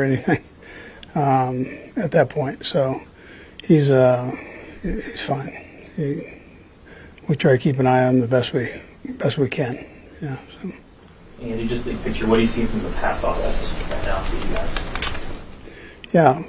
or anything at that point. So he's fine. We try to keep an eye on him the best we can. Yeah. So. Andy, just big picture, what do you see from the pass offense right now for you guys? Yeah,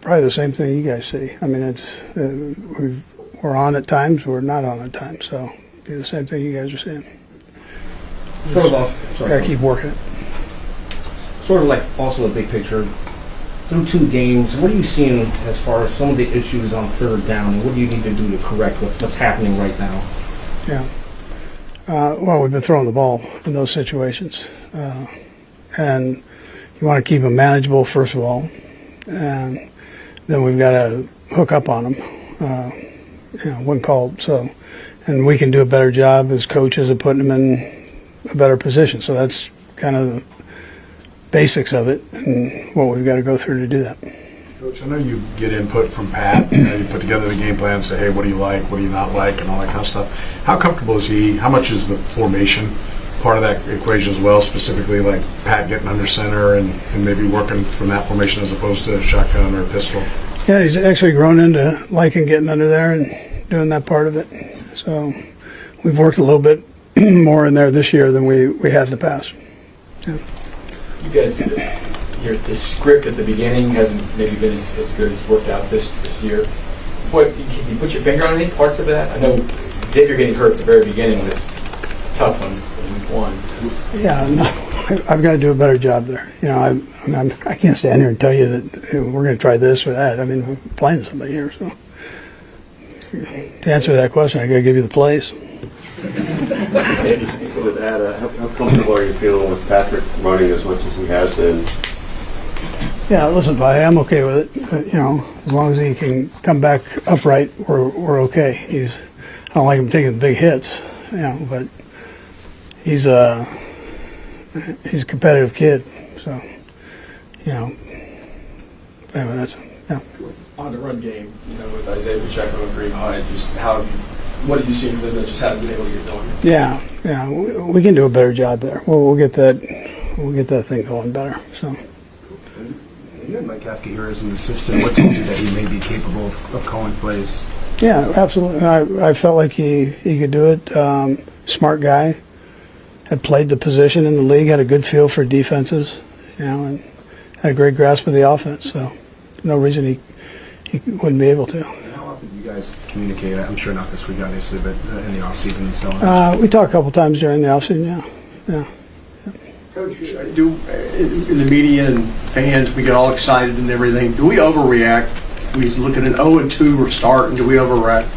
probably the same thing you guys see. I mean, it's we're on at times, we're not on at times. So it'd be the same thing you guys are seeing. Gotta keep working it. Sort of like also a big picture. Through 2 games, what are you seeing as far as some of the issues on third down, and what do you need to do to correct what's happening right now? Yeah. Well, we've been throwing the ball in those situations. And you want to keep them manageable, first of all. And then we've got to hook up on them, when called. So, and we can do a better job as coaches of putting them in a better position. So that's kind of the basics of it and what we've got to go through to do that. Coach, I know you get input from Pat. You put together the game plan and say, hey, what do you like, what do you not like, and all that kind of stuff. How comfortable is he? How much is the formation part of that equation as well, specifically like Pat getting under center and maybe working from that formation as opposed to shotgun or pistol? Yeah, he's actually grown into liking getting under there and doing that part of it. So we've worked a little bit more in there this year than we had in the past. Yeah. You guys, the script at the beginning hasn't maybe been as good as worked out this year. What can you put your finger on any parts of that? I know Xavier getting hurt at the very beginning was a tough one in week 1. Yeah, no, I've got to do a better job there. I can't stand here and tell you that we're going to try this or that. I mean, we're playing somebody here, so to answer that question, I got to give you the plays. With that, how comfortable are you feeling with Patrick running as much as he has been? Yeah, listen, I'm okay with it. As long as he can come back upright, we're okay. I don't like him taking big hits, but he's a competitive kid. So, anyway, that's on the run game. With Isaiah Pacheco and Green Hyde, just what have you seen from them that just haven't been able to get going? Yeah, we can do a better job there. We'll get that thing going better. So. You had Mike Kafka here as an assistant. What told you that he may be capable of calling plays? Yeah, absolutely. I felt like he could do it. Smart guy. Had played the position in the league. Had a good feel for defenses. And had a great grasp of the offense. So no reason he wouldn't be able to. How often do you guys communicate? I'm sure not this week, obviously, but in the off season and so on. We talk a couple times during the off season. Yeah. Coach, in the media and fans, we get all excited and everything. Do we overreact? We look at an 0-2 start, and do we overreact?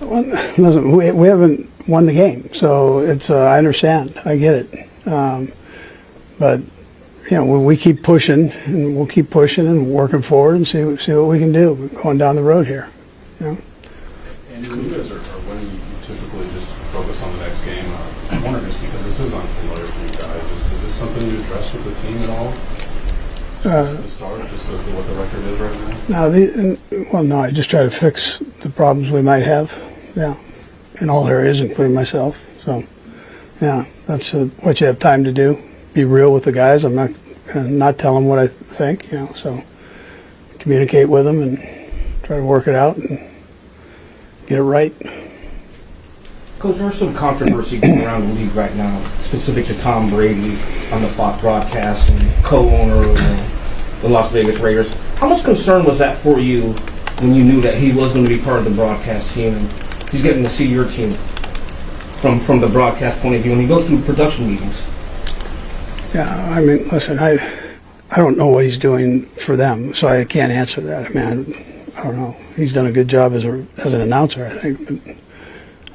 Well, listen, we haven't won the game, so it's. I understand. I get it. But we keep pushing, and we'll keep pushing and working forward and see what we can do going down the road here. And when you guys are when you typically just focus on the next game, I'm wondering just because this is unfamiliar for you guys, is this something you address with the team at all? The start, just what the record is right now? No, I just try to fix the problems we might have, in all areas, including myself. So, that's what you have time to do. Be real with the guys. I'm not going to not tell them what I think, so communicate with them and try to work it out and get it right. Coach, there's some controversy going around the league right now, specific to Tom Brady on the Fox broadcast and co-owner of the Las Vegas Raiders. How much concern was that for you when you knew that he was going to be part of the broadcast team and he's getting to see your team from the broadcast point of view when he goes through production meetings? Yeah, I mean, listen, I don't know what he's doing for them, so I can't answer that. I mean, I don't know. He's done a good job as an announcer, I think, but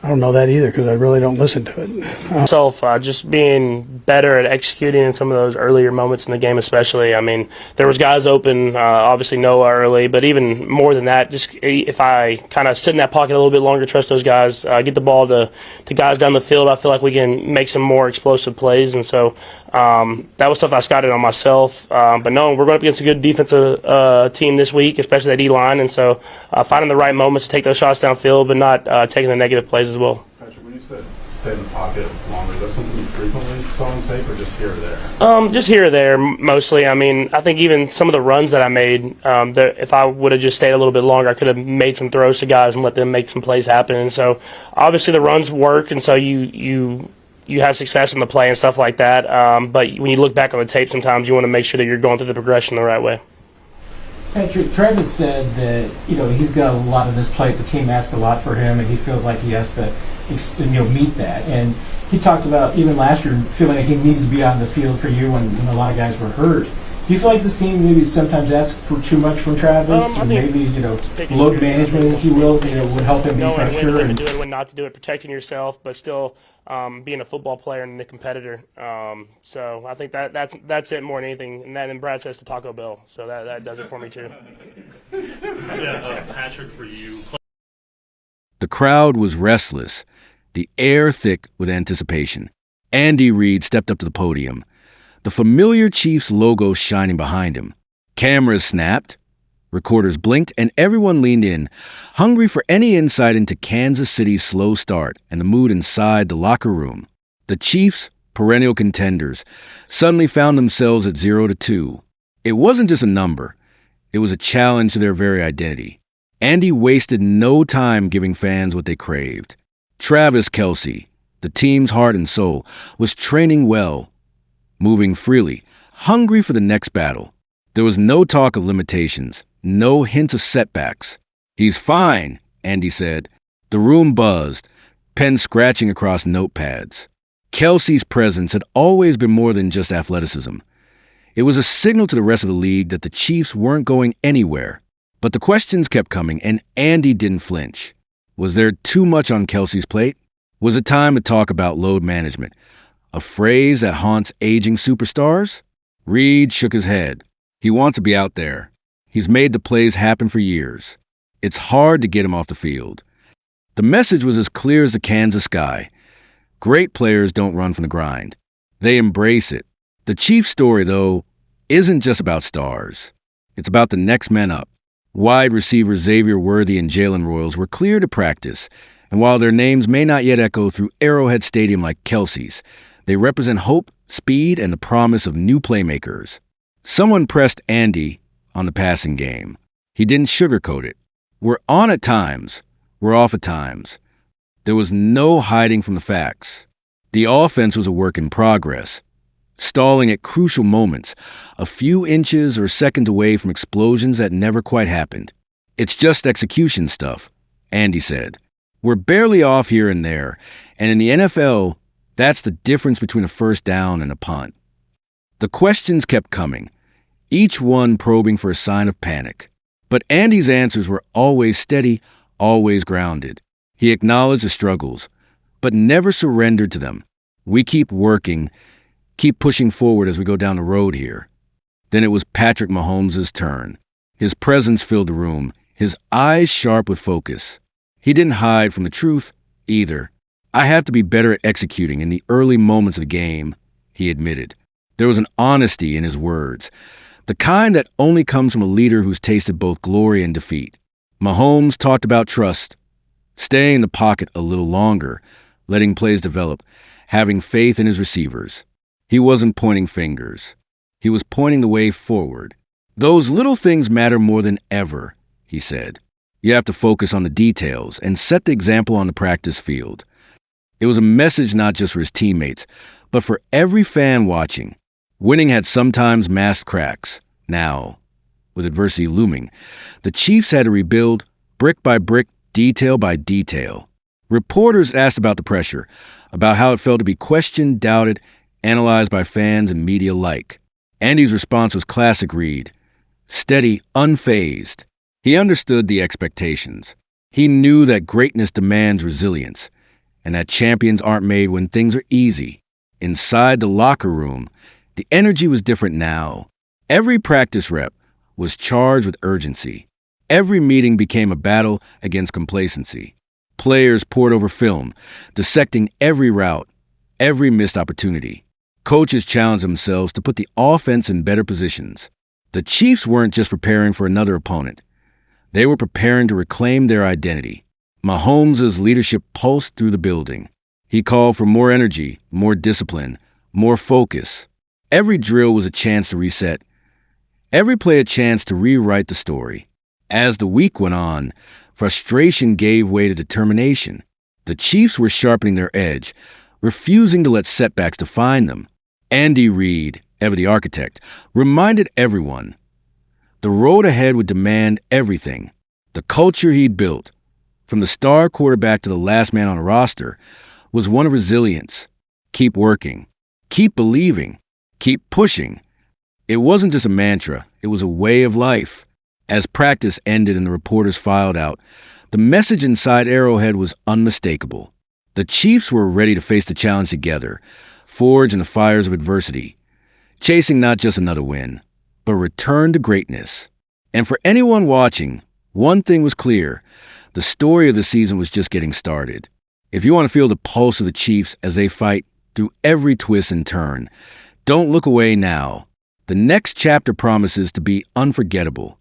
I don't know that either because I really don't listen to it. Just being better at executing in some of those earlier moments in the game especially. I mean, there was guys open, obviously Noah early, but even more than that, just if I kind of sit in that pocket a little bit longer, trust those guys, get the ball to guys down the field, I feel like we can make some more explosive plays. And so that was stuff I scouted on myself. But no, we're going up against a good defensive team this week, especially that D-line. And so finding the right moments to take those shots downfield but not taking the negative plays as well. Patrick, when you said stay in the pocket longer. Is that something you frequently saw on tape, or just here or there? Just here or there, mostly. I mean, I think even some of the runs that I made, if I would have just stayed a little bit longer, I could have made some throws to guys and let them make some plays happen. And so, obviously, the runs work, and so you have success in the play and stuff like that. But when you look back on the tape, sometimes you want to make sure that you're going through the progression the right way. Patrick, Travis said that he's got a lot of this plate. The team asks a lot for him, and he feels like he has to meet that. And he talked about even last year feeling like he needed to be out in the field for you when a lot of guys were hurt. Do you feel like this team maybe sometimes asks for too much from Travis? And maybe load management, if you will, would help him be fresher. When to do it, when not to do it, protecting yourself, but still being a football player and a competitor. So I think that's it more than anything. And then Brad says to Taco Bell, so that does it for me too. Patrick, for you. The crowd was restless, the air thick with anticipation. Andy Reid stepped up to the podium, the familiar Chiefs logo shining behind him. Cameras snapped, recorders blinked, and everyone leaned in, hungry for any insight into Kansas City's slow start and the mood inside the locker room. The Chiefs, perennial contenders, suddenly found themselves at 0-2. It wasn't just a number. It was a challenge to their very identity. Andy wasted no time giving fans what they craved. Travis Kelce, the team's heart and soul, was training well, moving freely, hungry for the next battle. There was no talk of limitations, no hint of setbacks. "He's fine," Andy said. The room buzzed, pen scratching across notepads. Kelce's presence had always been more than just athleticism. It was a signal to the rest of the league that the Chiefs weren't going anywhere. But the questions kept coming, and Andy didn't flinch. Was there too much on Kelce's plate? Was it time to talk about load management, a phrase that haunts aging superstars? Reid shook his head. He wants to be out there. He's made the plays happen for years. It's hard to get him off the field. The message was as clear as the Kansas sky. Great players don't run from the grind. They embrace it. The Chiefs' story, though, isn't just about stars. It's about the next man up. Wide receivers Xavier Worthy and Jalen Royals were clear to practice, and while their names may not yet echo through Arrowhead Stadium like Kelce's, they represent hope, speed, and the promise of new playmakers. Someone pressed Andy on the passing game. He didn't sugarcoat it. We're on at times. We're off at times. There was no hiding from the facts. The offense was a work in progress, stalling at crucial moments, a few inches or seconds away from explosions that never quite happened. "It's just execution stuff," Andy said. "We're barely off here and there, and in the NFL, that's the difference between a first down and a punt." The questions kept coming, each one probing for a sign of panic. But Andy's answers were always steady, always grounded. He acknowledged the struggles, but never surrendered to them. "We keep working, keep pushing forward as we go down the road here." Then it was Patrick Mahomes' turn. His presence filled the room, his eyes sharp with focus. He didn't hide from the truth either. "I have to be better at executing in the early moments of the game," he admitted. There was an honesty in his words, the kind that only comes from a leader who's tasted both glory and defeat. Mahomes talked about trust, staying in the pocket a little longer, letting plays develop, having faith in his receivers. He wasn't pointing fingers. He was pointing the way forward. "Those little things matter more than ever," he said. "You have to focus on the details and set the example on the practice field." It was a message not just for his teammates, but for every fan watching. Winning had sometimes masked cracks. Now, with adversity looming, the Chiefs had to rebuild brick by brick, detail by detail. Reporters asked about the pressure, about how it felt to be questioned, doubted, analyzed by fans and media alike. Andy's response was classic Reid, steady, unfazed. He understood the expectations. He knew that greatness demands resilience, and that champions aren't made when things are easy. Inside the locker room, the energy was different now. Every practice rep was charged with urgency. Every meeting became a battle against complacency. Players pored over film, dissecting every route, every missed opportunity. Coaches challenged themselves to put the offense in better positions. The Chiefs weren't just preparing for another opponent. They were preparing to reclaim their identity. Mahomes' leadership pulsed through the building. He called for more energy, more discipline, more focus. Every drill was a chance to reset. Every play a chance to rewrite the story. As the week went on, frustration gave way to determination. The Chiefs were sharpening their edge, refusing to let setbacks define them. Andy Reid, ever the architect, reminded everyone the road ahead would demand everything. The culture he'd built, from the star quarterback to the last man on a roster, was one of resilience. Keep working. Keep believing. Keep pushing. It wasn't just a mantra, it was a way of life. As practice ended and the reporters filed out, the message inside Arrowhead was unmistakable. The Chiefs were ready to face the challenge together, forged in the fires of adversity, chasing not just another win, but return to greatness. And for anyone watching, one thing was clear: the story of the season was just getting started. If you want to feel the pulse of the Chiefs as they fight through every twist and turn, don't look away now. The next chapter promises to be unforgettable.